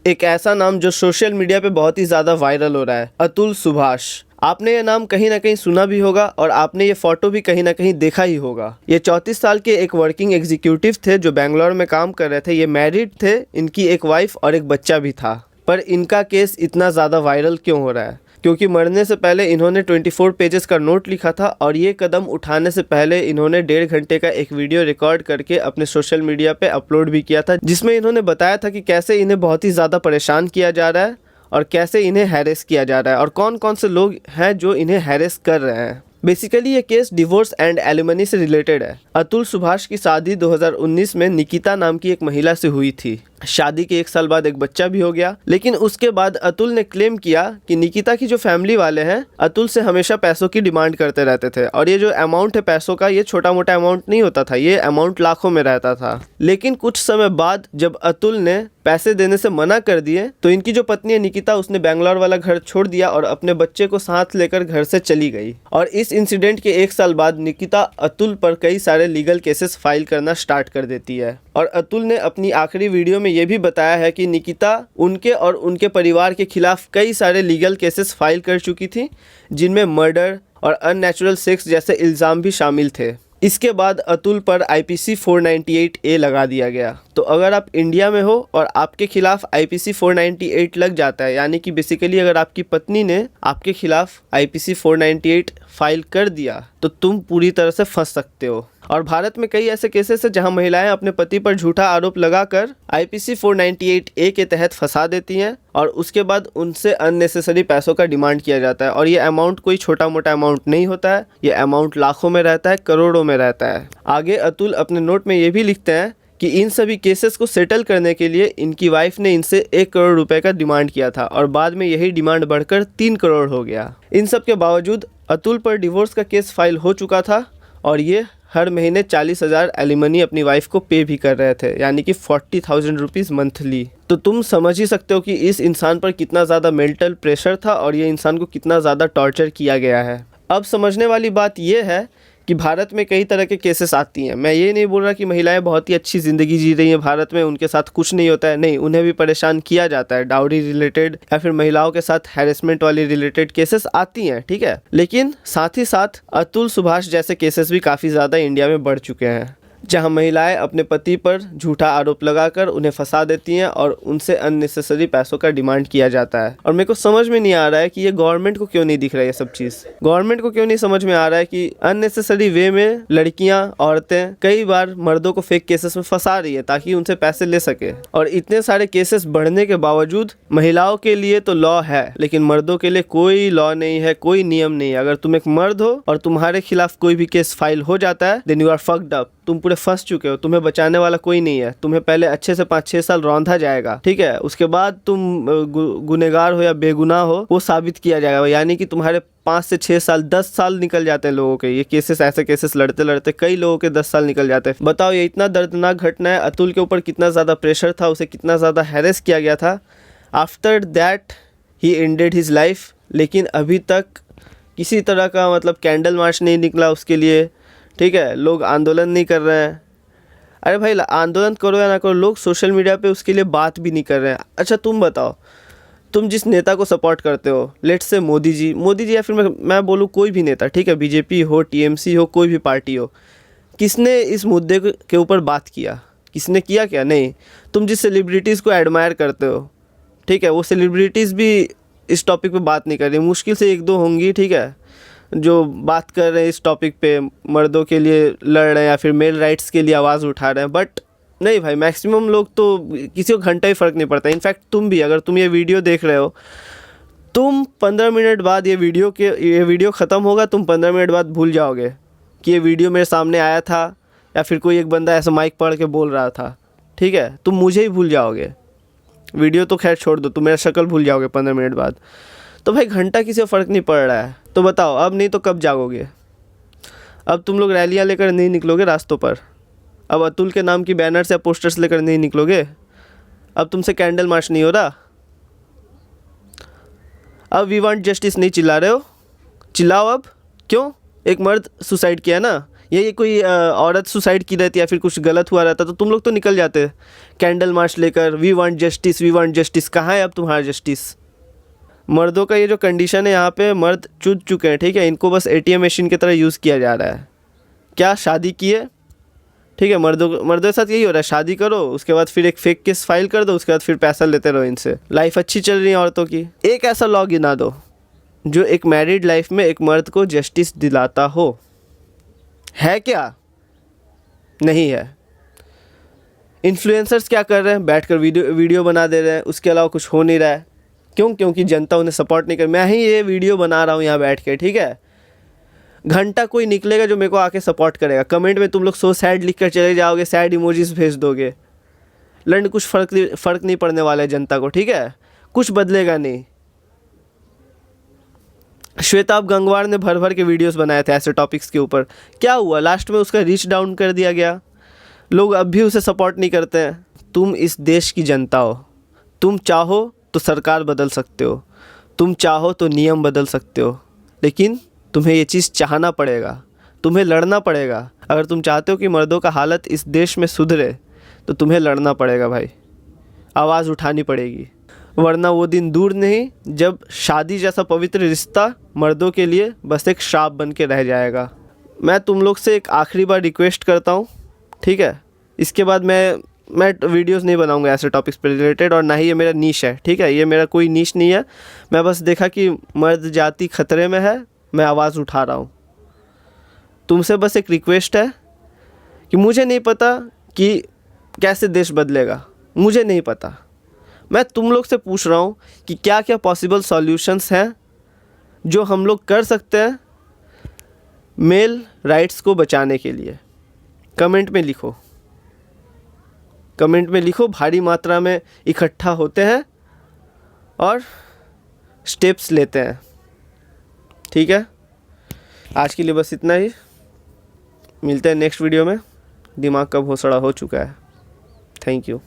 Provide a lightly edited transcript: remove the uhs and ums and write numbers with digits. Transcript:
एक ऐसा नाम जो सोशल मीडिया पे बहुत ही ज़्यादा वायरल हो रहा है, अतुल सुभाष। आपने ये नाम कहीं ना कहीं सुना भी होगा और आपने ये फ़ोटो भी कहीं ना कहीं देखा ही होगा। ये 34 साल के एक वर्किंग एग्जीक्यूटिव थे जो बेंगलोर में काम कर रहे थे। ये मैरिड थे, इनकी एक वाइफ और एक बच्चा भी था। पर इनका केस इतना ज़्यादा वायरल क्यों हो रहा है? क्योंकि मरने से पहले इन्होंने 24 पेजेस का नोट लिखा था और ये कदम उठाने से पहले इन्होंने 1.5 घंटे का एक वीडियो रिकॉर्ड करके अपने सोशल मीडिया पे अपलोड भी किया था, जिसमें इन्होंने बताया था कि कैसे इन्हें बहुत ही ज़्यादा परेशान किया जा रहा है और कैसे इन्हें हैरेस किया जा रहा है और कौन कौन से लोग हैं जो इन्हें हैरेस कर रहे हैं। बेसिकली ये केस डिवोर्स एंड एलिमनी से रिलेटेड है। अतुल सुभाष की शादी 2019 में निकिता नाम की एक महिला से हुई थी। शादी के 1 साल बाद एक बच्चा भी हो गया, लेकिन उसके बाद अतुल ने क्लेम किया कि निकिता की जो फैमिली वाले हैं अतुल से हमेशा पैसों की डिमांड करते रहते थे और ये जो अमाउंट है पैसों का, ये छोटा मोटा अमाउंट नहीं होता था, ये अमाउंट लाखों में रहता था। लेकिन कुछ समय बाद जब अतुल ने पैसे देने से मना कर दिए तो इनकी जो पत्नी है निकिता, उसने बैंगलोर वाला घर छोड़ दिया और अपने बच्चे को साथ लेकर घर से चली गई। और इस इंसिडेंट के 1 साल बाद निकिता अतुल पर कई सारे लीगल केसेस फाइल करना स्टार्ट कर देती है। और अतुल ने अपनी आखिरी वीडियो में ये भी बताया है कि निकिता उनके और उनके परिवार के खिलाफ कई सारे लीगल केसेस फाइल कर चुकी थी, जिनमें मर्डर और अननेचुरल सेक्स जैसे इल्ज़ाम भी शामिल थे। इसके बाद अतुल पर IPC 498A लगा दिया गया। तो अगर आप इंडिया में हो और आपके खिलाफ IPC 498 लग जाता है, यानी कि बेसिकली अगर आपकी पत्नी ने आपके खिलाफ IPC 498 फाइल कर दिया तो तुम पूरी तरह से फंस सकते हो। और भारत में कई ऐसे केसेस हैं जहां महिलाएं अपने पति पर झूठा आरोप लगाकर IPC 498A के तहत फंसा देती हैं और उसके बाद उनसे अननेसेसरी पैसों का डिमांड किया जाता है। और ये अमाउंट कोई छोटा मोटा अमाउंट नहीं होता है, ये अमाउंट लाखों में रहता है, करोड़ों में रहता है। आगे अतुल अपने नोट में ये भी लिखते हैं कि इन सभी केसेस को सेटल करने के लिए इनकी वाइफ ने इनसे 1 करोड़ रुपए का डिमांड किया था और बाद में यही डिमांड बढ़कर 3 करोड़ हो गया। इन सब के बावजूद अतुल पर डिवोर्स का केस फाइल हो चुका था और ये हर महीने 40,000 एलिमनी अपनी वाइफ को पे भी कर रहे थे, यानी कि 40,000 रुपीज़ मंथली। तो तुम समझ ही सकते हो कि इस इंसान पर कितना ज़्यादा मेंटल प्रेशर था और ये इंसान को कितना ज़्यादा टॉर्चर किया गया है। अब समझने वाली बात यह है कि भारत में कई तरह के केसेस आती हैं। मैं ये नहीं बोल रहा कि महिलाएं बहुत ही अच्छी ज़िंदगी जी रही हैं भारत में, उनके साथ कुछ नहीं होता है, नहीं, उन्हें भी परेशान किया जाता है। डाउरी रिलेटेड या फिर महिलाओं के साथ हैरेसमेंट वाली रिलेटेड केसेस आती हैं, ठीक है। लेकिन साथ ही साथ अतुल सुभाष जैसे केसेस भी काफ़ी ज़्यादा इंडिया में बढ़ चुके हैं, जहां महिलाएं अपने पति पर झूठा आरोप लगाकर उन्हें फंसा देती हैं और उनसे अननेसेसरी पैसों का डिमांड किया जाता है। और मेरे को समझ में नहीं आ रहा है कि ये गवर्नमेंट को क्यों नहीं दिख रहा है, ये सब चीज़ गवर्नमेंट को क्यों नहीं समझ में आ रहा है कि अननेसेसरी वे में लड़कियां, औरतें कई बार मर्दों को फेक केसेस में फंसा रही है ताकि उनसे पैसे ले सके। और इतने सारे केसेस बढ़ने के बावजूद महिलाओं के लिए तो लॉ है, लेकिन मर्दों के लिए कोई लॉ नहीं है, कोई नियम नहीं है। अगर तुम एक मर्द हो और तुम्हारे खिलाफ कोई भी केस फाइल हो जाता है, then you are fucked up, तुम पूरे फंस चुके हो, तुम्हें बचाने वाला कोई नहीं है। तुम्हें पहले अच्छे से 5-6 साल रौंदा जाएगा, ठीक है, उसके बाद तुम गुनहगार हो या बेगुनाह हो वो साबित किया जाएगा, यानी कि तुम्हारे 5 से 6 साल 10 साल निकल जाते हैं लोगों के। ये केसेस, ऐसे केसेस लड़ते लड़ते कई लोगों के 10 साल निकल जाते हैं। बताओ, ये इतना दर्दनाक घटना है। अतुल के ऊपर कितना ज़्यादा प्रेशर था, उसे कितना ज़्यादा हैरेस किया गया था। After that he ended his life, लेकिन अभी तक किसी तरह का मतलब कैंडल मार्च नहीं निकला उसके लिए, ठीक है। लोग आंदोलन नहीं कर रहे हैं। अरे भाई, आंदोलन करो या ना करो, लोग सोशल मीडिया पे उसके लिए बात भी नहीं कर रहे हैं। अच्छा तुम बताओ, तुम जिस नेता को सपोर्ट करते हो, लेट्स से मोदी जी या फिर मैं बोलूँ कोई भी नेता, ठीक है, बीजेपी हो, TMC हो, कोई भी पार्टी हो, किसने इस मुद्दे के ऊपर बात किया? किसने किया क्या? नहीं। तुम जिस सेलिब्रिटीज़ को एडमायर करते हो, ठीक है, वो सेलिब्रिटीज़ भी इस टॉपिक पे बात नहीं कर रही। मुश्किल से 1-2 होंगी, ठीक है, जो बात कर रहे हैं इस टॉपिक पे, मर्दों के लिए लड़ रहे हैं या फिर मेल राइट्स के लिए आवाज़ उठा रहे हैं। बट नहीं भाई, मैक्सिमम लोग तो किसी को घंटा ही फ़र्क नहीं पड़ता। इनफैक्ट तुम भी, अगर तुम ये वीडियो देख रहे हो, तुम 15 मिनट बाद ये वीडियो ख़त्म होगा, तुम 15 मिनट बाद भूल जाओगे कि ये वीडियो मेरे सामने आया था या फिर कोई एक बंदा ऐसा माइक पढ़ के बोल रहा था, ठीक है। तुम मुझे ही भूल जाओगे, वीडियो तो खैर छोड़ दो, तुम मेरा शक्ल भूल जाओगे 15 मिनट बाद। तो भाई घंटा किसी को फ़र्क नहीं पड़ रहा है। तो बताओ, अब नहीं तो कब जागोगे? अब तुम लोग रैलियाँ लेकर नहीं निकलोगे रास्तों पर? अब अतुल के नाम की बैनर्स या पोस्टर्स लेकर नहीं निकलोगे? अब तुमसे कैंडल मार्च नहीं हो रहा? अब वी वांट जस्टिस नहीं चिल्ला रहे हो? चिल्लाओ अब। क्यों? एक मर्द सुसाइड किया ना, ये कोई औरत सुसाइड की रहती या फिर कुछ गलत हुआ रहता तो तुम लोग तो निकल जाते कैंडल मार्च लेकर, we want justice, we want justice. कहाँ है अब तुम्हारा जस्टिस? मर्दों का ये जो कंडीशन है यहाँ पे, मर्द चूक चुके हैं, ठीक है। इनको बस एटीएम मशीन की तरह यूज़ किया जा रहा है। क्या शादी किए, ठीक है, मर्दों के साथ यही हो रहा है, शादी करो, उसके बाद फिर एक फेक केस फाइल कर दो, उसके बाद फिर पैसा लेते रहो इनसे। लाइफ अच्छी चल रही है औरतों की। एक ऐसा लॉ गिना दो जो एक मैरिड लाइफ में एक मर्द को जस्टिस दिलाता हो। है क्या? नहीं है। इन्फ्लुएंसर्स क्या कर रहे हैं? बैठकर वीडियो बना दे रहे हैं, उसके अलावा कुछ हो नहीं रहा है। क्यों? क्योंकि जनता उन्हें सपोर्ट नहीं कर। मैं ही ये वीडियो बना रहा हूँ यहाँ बैठ के, ठीक है। घंटा कोई निकलेगा जो मेरे को आके सपोर्ट करेगा। कमेंट में तुम लोग सो सैड लिख कर चले जाओगे, सैड इमोजीज भेज दोगे। लंड कुछ फ़र्क नहीं पड़ने वाला है जनता को, ठीक है। कुछ बदलेगा नहीं। श्वेताब गंगवार ने भर भर के वीडियोस बनाए थे ऐसे टॉपिक्स के ऊपर। क्या हुआ? लास्ट में उसका रीच डाउन कर दिया गया। लोग अब भी उसे सपोर्ट नहीं करते हैं। तुम इस देश की जनता हो। तुम चाहो तो सरकार बदल सकते हो, तुम चाहो तो नियम बदल सकते हो, लेकिन तुम्हें ये चीज़ चाहना पड़ेगा, तुम्हें लड़ना पड़ेगा। अगर तुम चाहते हो कि मर्दों का हालत इस देश में सुधरे तो तुम्हें लड़ना पड़ेगा भाई, आवाज़ उठानी पड़ेगी। वरना वो दिन दूर नहीं जब शादी जैसा पवित्र रिश्ता मर्दों के लिए बस एक श्राप बन के रह जाएगा। मैं तुम लोग से एक आखिरी बार रिक्वेस्ट करता हूँ, ठीक है। इसके बाद मैं वीडियोस नहीं बनाऊंगा ऐसे टॉपिक्स पर रिलेटेड, और ना ही ये मेरा नीश है, ठीक है। ये मेरा कोई नीश नहीं है। मैं बस देखा कि मर्द जाति खतरे में है, मैं आवाज़ उठा रहा हूँ। तुमसे बस एक रिक्वेस्ट है कि मुझे नहीं पता कि कैसे देश बदलेगा, मुझे नहीं पता। मैं तुम लोग से पूछ रहा हूँ कि क्या क्या पॉसिबल सॉल्यूशंस हैं जो हम लोग कर सकते हैं मेल राइट्स को बचाने के लिए। कमेंट में लिखो, कमेंट में लिखो। भारी मात्रा में इकट्ठा होते हैं और स्टेप्स लेते हैं, ठीक है। आज के लिए बस इतना ही। मिलते हैं नेक्स्ट वीडियो में। दिमाग का भोसड़ा हो चुका है। Thank you.